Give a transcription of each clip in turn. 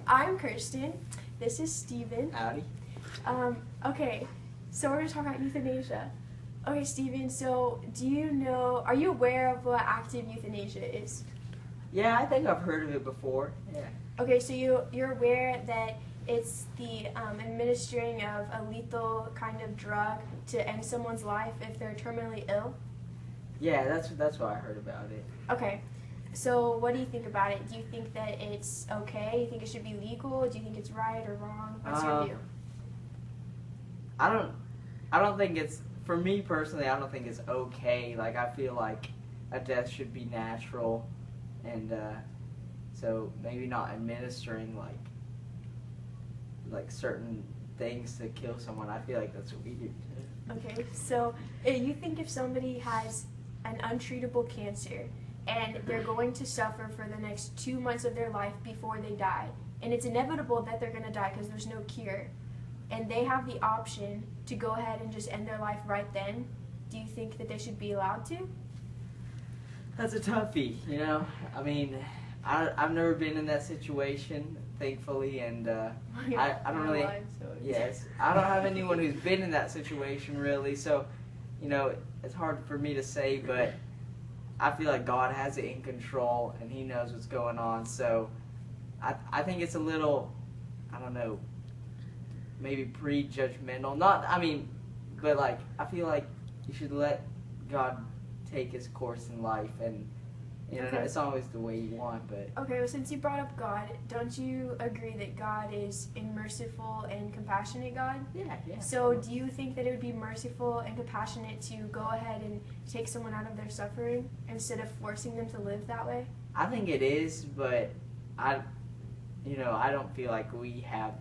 I'm Kirsten. This is Steven. Howdy. Okay, so we're going to talk about euthanasia. Okay, Steven, so are you aware of what active euthanasia is? Yeah, I think I've heard of it before. Yeah. Okay, so you're aware that it's the administering of a lethal kind of drug to end someone's life if they're terminally ill? Yeah, that's what I heard about it. Okay. So what do you think about it? Do you think that it's okay? Do you think it should be legal? Do you think it's right or wrong? What's your view? I don't think it's, for me personally, I don't think it's okay. Like, I feel like a death should be natural, and so maybe not administering like certain things to kill someone. I feel like that's weird. Okay, so you think if somebody has an untreatable cancer and they're going to suffer for the next 2 months of their life before they die, and it's inevitable that they're going to die because there's no cure, and they have the option to go ahead and just end their life right then, do you think that they should be allowed to? That's a toughie, you know? I mean, I've never been in that situation, thankfully, and I don't really, yes, I don't have anyone who's been in that situation really, so, you know, it's hard for me to say, but I feel like God has it in control and He knows what's going on, so I think it's a little, I don't know, maybe prejudgmental. But like, I feel like you should let God take His course in life, and you know, it's always the way you want, but... Okay, well, since you brought up God, don't you agree that God is a merciful and compassionate God? Yeah. So do you think that it would be merciful and compassionate to go ahead and take someone out of their suffering instead of forcing them to live that way? I think it is, but I don't feel like we have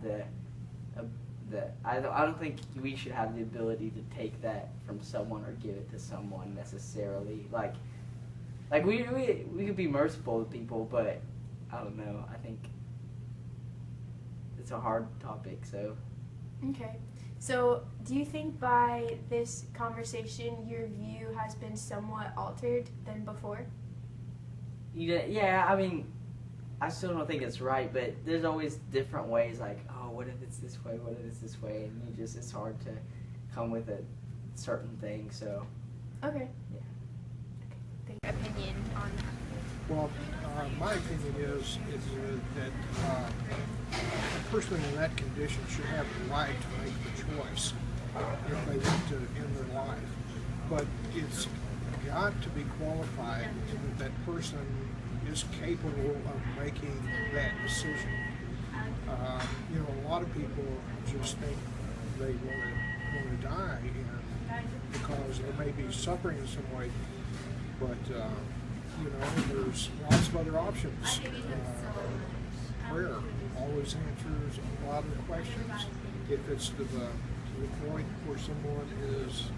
I don't think we should have the ability to take that from someone or give it to someone necessarily. Like we could be merciful to people, but I don't know. I think it's a hard topic. So. Okay. So do you think by this conversation your view has been somewhat altered than before? Yeah. I mean, I still don't think it's right, but there's always different ways. Like, oh, what if it's this way? What if it's this way? And it's hard to come with a certain thing. So. Okay. Yeah. Opinion on that? Well, my opinion is that a person in that condition should have the right to make the choice if they want to end their life. But it's got to be qualified that that person is capable of making that decision. A lot of people just think they want to die because they may be suffering in some way. But, there's lots of other options. Prayer always answers a lot of the questions. If it's to the point where someone is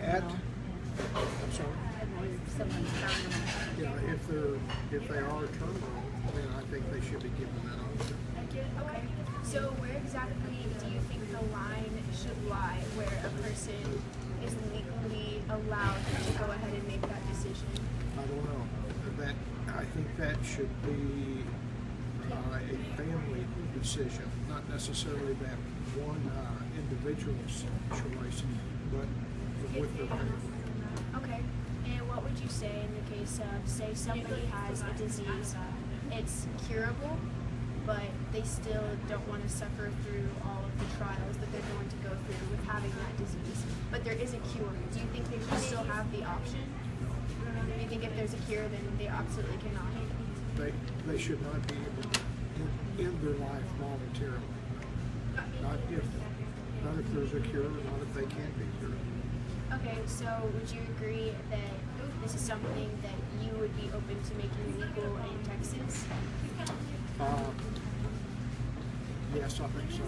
at, I'm sorry, if they are terminal, then I think they should be given that option. Okay. So where exactly do you think the line should lie where a person is legally allowed to go ahead and make that decision? I don't know. I think that should be a family decision, not necessarily that one individual's choice, but with their family. Okay. And what would you say in the case of, say somebody has a disease, it's curable, but they still don't want to suffer through all of the trials that they're going to go through with having that disease, but there is a cure. Do you think they should still have the option? Do you think if there's a cure, then they absolutely cannot? They should not be able to end their life voluntarily. Not if there's a cure, not if they can be cured. Okay, so would you agree that this is something that you would be open to making legal in Texas? Yes, I think so.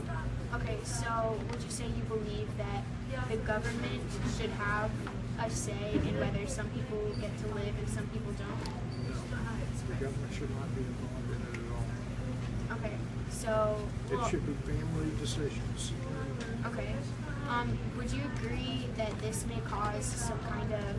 Okay, so would you say you believe that the government should have a say in whether some people get to live and some people don't? The government should not be involved in it at all. Okay, so... It should be family decisions. Okay. Would you agree that this may cause some kind of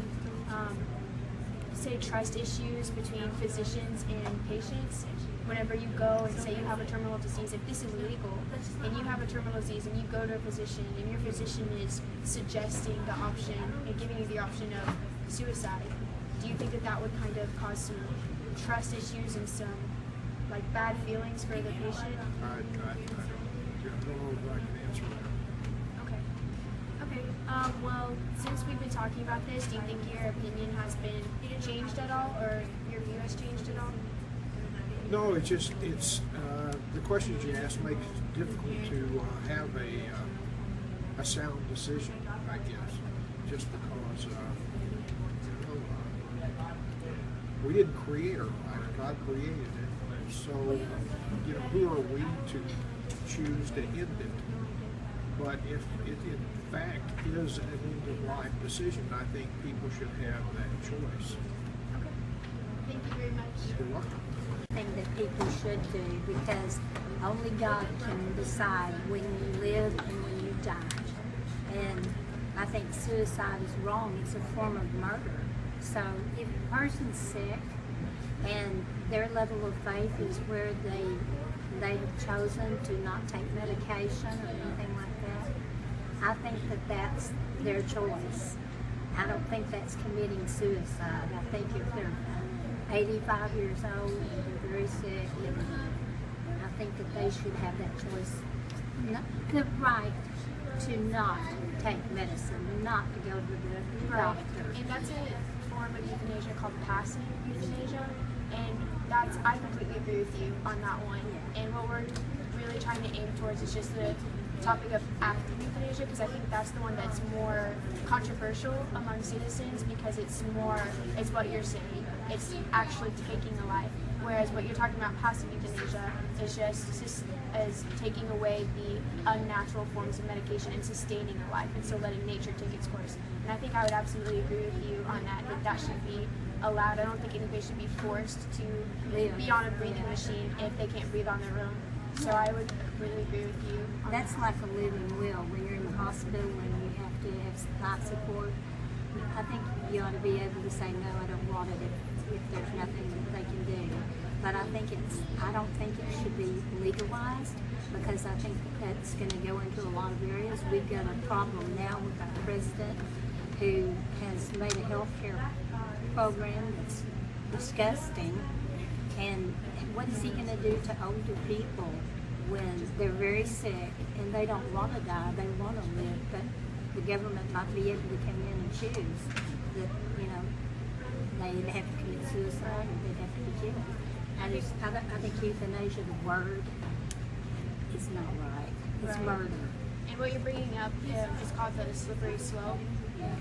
say, trust issues between physicians and patients. Whenever you go and say you have a terminal disease, if this is illegal, and you have a terminal disease and you go to a physician and your physician is suggesting the option and giving you the option of suicide, do you think that that would kind of cause some trust issues and some like bad feelings for the patient? I don't know if I can answer that. Okay. Okay. Well, since we've been talking about this, do you think your opinion has been changed at all, or your view has changed at all? No, it's just, the questions you ask make it difficult to have a sound decision, I guess, just because, we didn't create our life, God created it. So, who are we to choose to end it? But if it in fact is an end-of-life decision, I think people should have that choice. Okay. Thank you very much. You're welcome. Thing that people should do, because only God can decide when you live and when you die. And I think suicide is wrong. It's a form of murder. So if a person's sick and their level of faith is where they have chosen to not take medication or anything like that, I think that that's their choice. I don't think that's committing suicide. I think if they're 85 years old and they're very sick, I think that they should have that choice, the right to not take medicine, not to go to the doctor. And that's a form of euthanasia called passive euthanasia, and I completely agree with you on that one. And what we're really trying to aim towards is just the topic of active euthanasia, because I think that's the one that's more controversial among citizens, because it's what you're saying. It's actually taking a life, whereas what you're talking about, passive euthanasia, is just as taking away the unnatural forms of medication and sustaining a life, and so letting nature take its course. And I think I would absolutely agree with you on that should be allowed. I don't think anybody should be forced to be on a breathing machine if they can't breathe on their own. So I would really agree with you on That's that. like a living will. When you're in the hospital and you have to have life support, I think you ought to be able to say, no, I don't want it if there's nothing that they can do. But I don't think it should be legalized, because I think that's going to go into a lot of areas. We've got a problem now with our president, who has made a health care program that's disgusting. And what is he going to do to older people when they're very sick and they don't want to die, they want to live, but the government might be able to come in and choose that, they'd have to commit suicide or they'd have to be killed. I think euthanasia, the word, is not right. It's murder. And what you're bringing up is called the slippery slope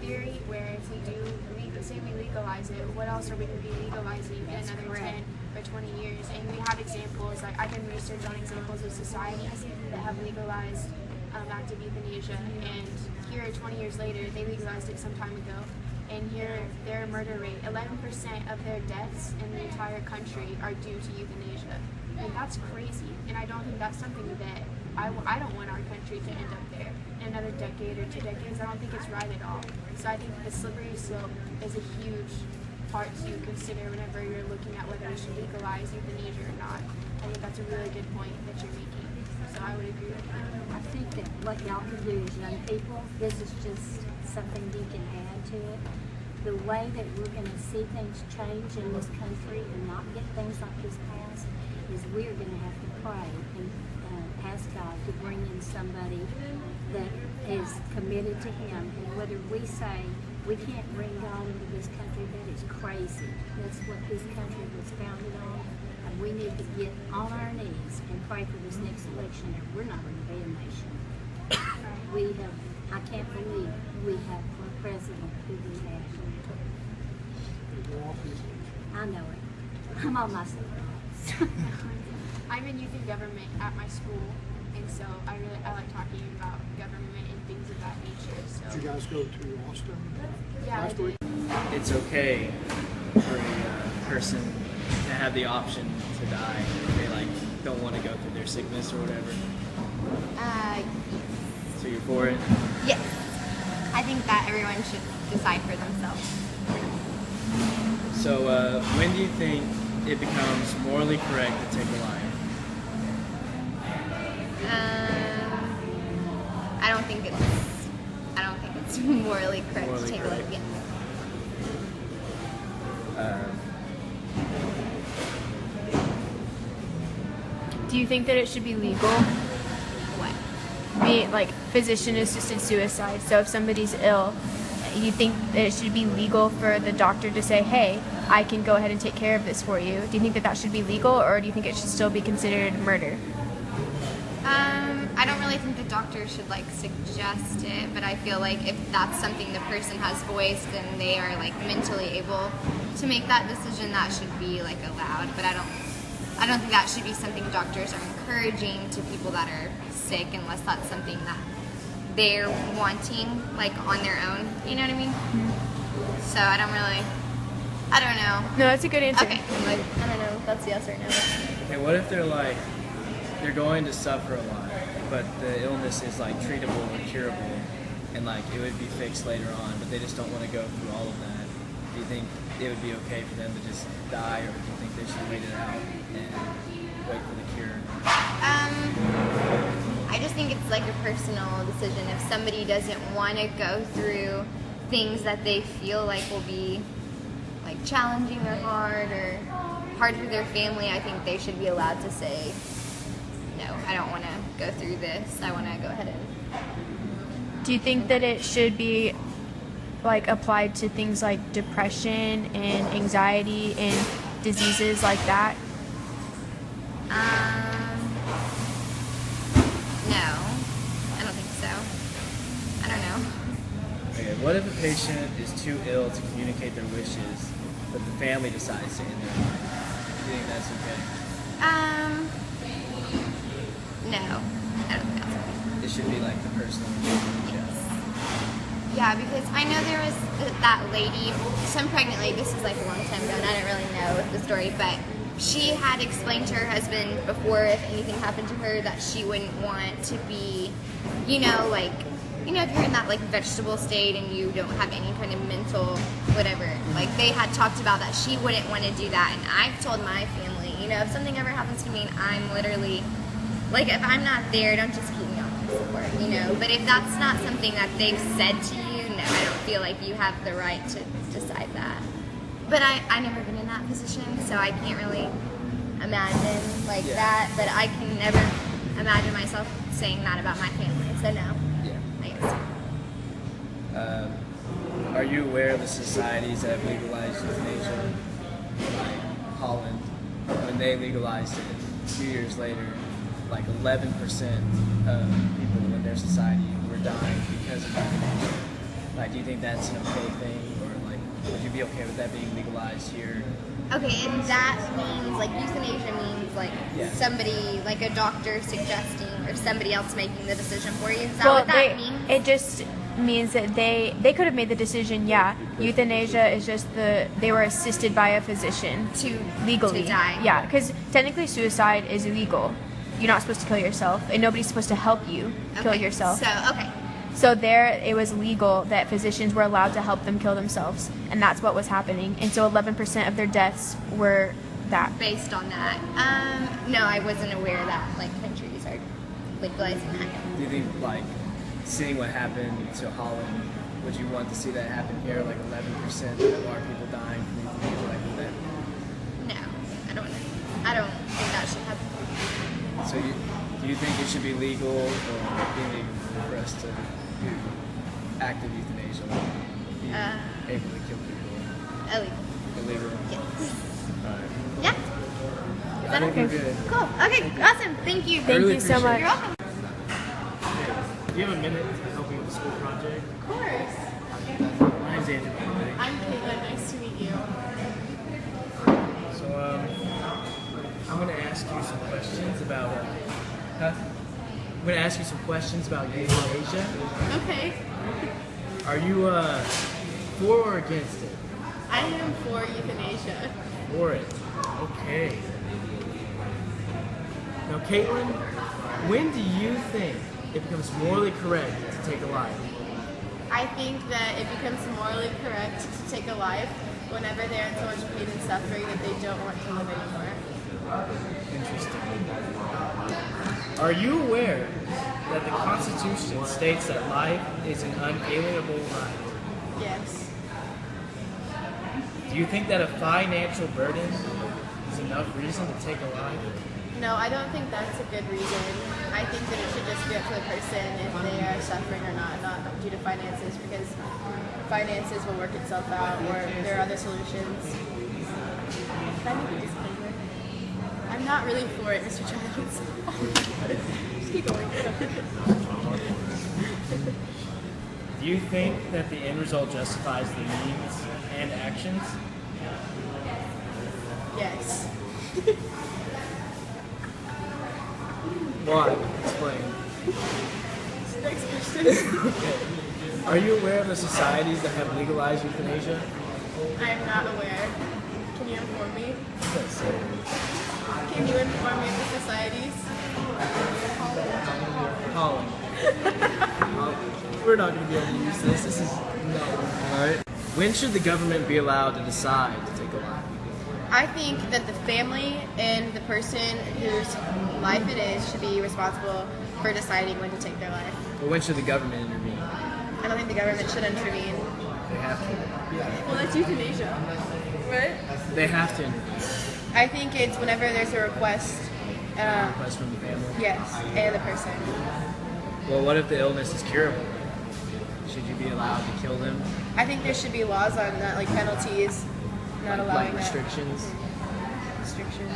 theory, where if we say we legalize it, what else are we going to be legalizing in another 10 or 20 years? And we have examples, like I can research on examples of societies that have legalized active euthanasia, and here 20 years later, they legalized it some time ago, and here their murder rate, 11% of their deaths in the entire country are due to euthanasia. And that's crazy, and I don't think that's something that I don't want our country to end up there in another decade or 2 decades. I don't think it's right at all. So I think the slippery slope is a huge part to consider whenever you're looking at whether we should legalize euthanasia or not. I think that's a really good point that you're making. So I would agree with you. I think that what y'all can do as young people, this is just something you can add to it. The way that we're going to see things change in this country and not get things like this passed is we're going to have to pray and ask God to bring in somebody that is committed to Him. And whether we say we can't bring God into this country, that is crazy. That's what this country was founded on. And we need to get on our knees and pray for this next election, or we're not going to be a nation. I can't believe we have a president who we have. I know it. I'm on my soapbox. I'm in youth and government at my school, and so I like talking about government and things of that nature. So. Did you guys go to Austin last week? It's okay for a person to have the option to die if they don't want to go through their sickness or whatever. So you're for it? Yes. I think that everyone should decide for themselves. So, when do you think it becomes morally correct to take a life? I don't think it's morally correct Morally to take correct. a life. Yeah. Do you think that it should be legal? What? Like physician-assisted suicide. So if somebody's ill, you think that it should be legal for the doctor to say, "Hey, I can go ahead and take care of this for you." Do you think that that should be legal, or do you think it should still be considered murder? I don't really think the doctor should like suggest it, but I feel like if that's something the person has voiced and they are like mentally able to make that decision, that should be like allowed. But I don't think that should be something doctors are encouraging to people that are sick unless that's something that they're wanting like on their own. You know what I mean? Mm-hmm. So I don't know. No, that's a good answer. Okay. Like, I don't know if that's yes or no. Okay, what if they're going to suffer a lot, but the illness is like treatable or curable, and like it would be fixed later on, but they just don't want to go through all of that? Do you think it would be okay for them to just die, or do you think they should wait it out and wait for the cure? I just think it's like a personal decision. If somebody doesn't want to go through things that they feel like will be like challenging or hard for their family, I think they should be allowed to say, no, I don't want to go through this. I want to go ahead and... Do you think that it should be like applied to things like depression and anxiety and diseases like that? No, I don't think so. I don't know. Okay, what if a patient is too ill to communicate their wishes, but the family decides to end their life? Do you think that's okay? No, I don't think that's okay. It should be like the personal decision. Yeah, because I know there was that lady, some pregnant lady, this was like a long time ago, and I don't really know the story, but she had explained to her husband before if anything happened to her that she wouldn't want to be, if you're in that like vegetable state and you don't have any kind of mental whatever, like they had talked about that she wouldn't want to do that. And I've told my family, if something ever happens to me and I'm literally, like if I'm not there, don't just keep me on life support, but if that's not something that they've said to you, no, I don't feel like you have the right to decide that. But I've never been in that position, so I can't really imagine that, but I can never imagine myself saying that about my family, so no. Yeah. I guess. Are you aware of the societies that have legalized euthanasia? Like Holland, when they legalized it, 2 years later, like 11% of people in their society were dying because of euthanasia. Like, do you think that's an okay thing, or like, would you be okay with that being legalized here? Okay, and that means, like, euthanasia means, like, somebody, like a doctor suggesting or somebody else making the decision for you? Is that what that means? It just means that they could have made the decision, yeah. Euthanasia is just they were assisted by a physician legally. To die. Yeah, because technically suicide is illegal. You're not supposed to kill yourself, and nobody's supposed to help you kill yourself. So there, it was legal that physicians were allowed to help them kill themselves, and that's what was happening. And so 11% of their deaths were that. Based on that. No, I wasn't aware that, like, countries are legalizing that. Do you think, like, seeing what happened to Holland, would you want to see that happen here, like 11% of our people dying from euthanasia like that? No, I don't think that should happen. So do you think it should be legal or illegal for us to do active euthanasia, like be able to kill people? Illegal. Illegal? Yes. Alright. Yeah? Is that I think okay? we're good. Cool. Okay, awesome. Thank you. Thank you so much. You're welcome. Do you have a minute to help me with the school project? Of course. My name's Andrew. I'm Caitlin. Nice to meet you. So, I'm going to ask you some questions about, I'm going to ask you some questions about euthanasia. Okay. Are you, for or against it? I am for euthanasia. For it. Okay. Now, Caitlin, when do you think it becomes morally correct to take a life? I think that it becomes morally correct to take a life whenever they're in so much pain and suffering that they don't want to live anymore. Interesting. Are you aware that the Constitution states that life is an unalienable right? Yes. Do you think that a financial burden is enough reason to take a life? No, I don't think that's a good reason. I think that it should just be up to the person if they are suffering or not due to finances, because finances will work itself out, or there are other solutions. Can I make a disclaimer? I'm not really for it, Mr. Childs. Just keep going. Do you think that the end result justifies the means and actions? Yes. Why? Explain. Next question. Okay. Are you aware of the societies that have legalized euthanasia? I am not aware. Can you inform me? Yes. Can you inform me of the societies? Holland. We're not going to be able to use this. This is no. Alright. When should the government be allowed to decide to take a life? I think that the family and the person whose life it is should be responsible for deciding when to take their life. But when should the government intervene? I don't think the government should intervene. They have to. Well, that's euthanasia. Right? They have to intervene. I think it's whenever there's a request. Request from the family. Yes, and the person. Well, what if the illness is curable? Should you be allowed to kill them? I think there should be laws on that, like penalties, not allowing like restrictions? that. Restrictions.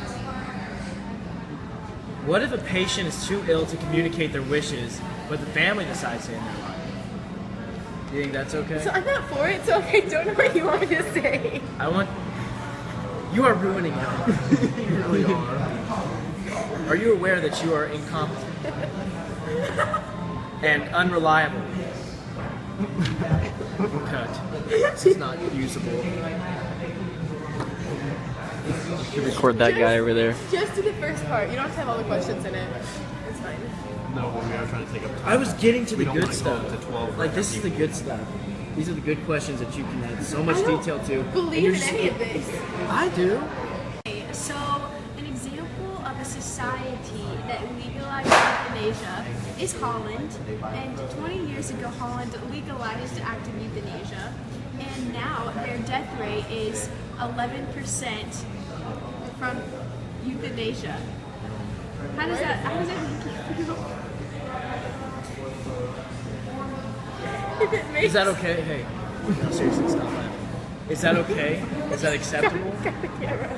What if a patient is too ill to communicate their wishes, but the family decides to end their life? Do you think that's okay? So I'm not for it, so I don't know what you want me to say. You are ruining it. You really are. Are you aware that you are incompetent and unreliable? Cut. This is not usable. You can record that guy over there. Just do the first part. You don't have to have all the questions in it. It's fine. No, but we are trying to take up time. I was getting to the don't good wanna go stuff. up to 12 Like, this is the people. good stuff. These are the good questions that you can add so much I don't detail to. and believe you're in just- any of this. I do. So, an example of a society that legalized euthanasia is Holland. And 20 years ago, Holland legalized active euthanasia. And now their death rate is 11% from euthanasia. How does that make you feel? If it makes Is that okay? Hey, no, seriously, stop that. Is that okay? Is that acceptable? the camera.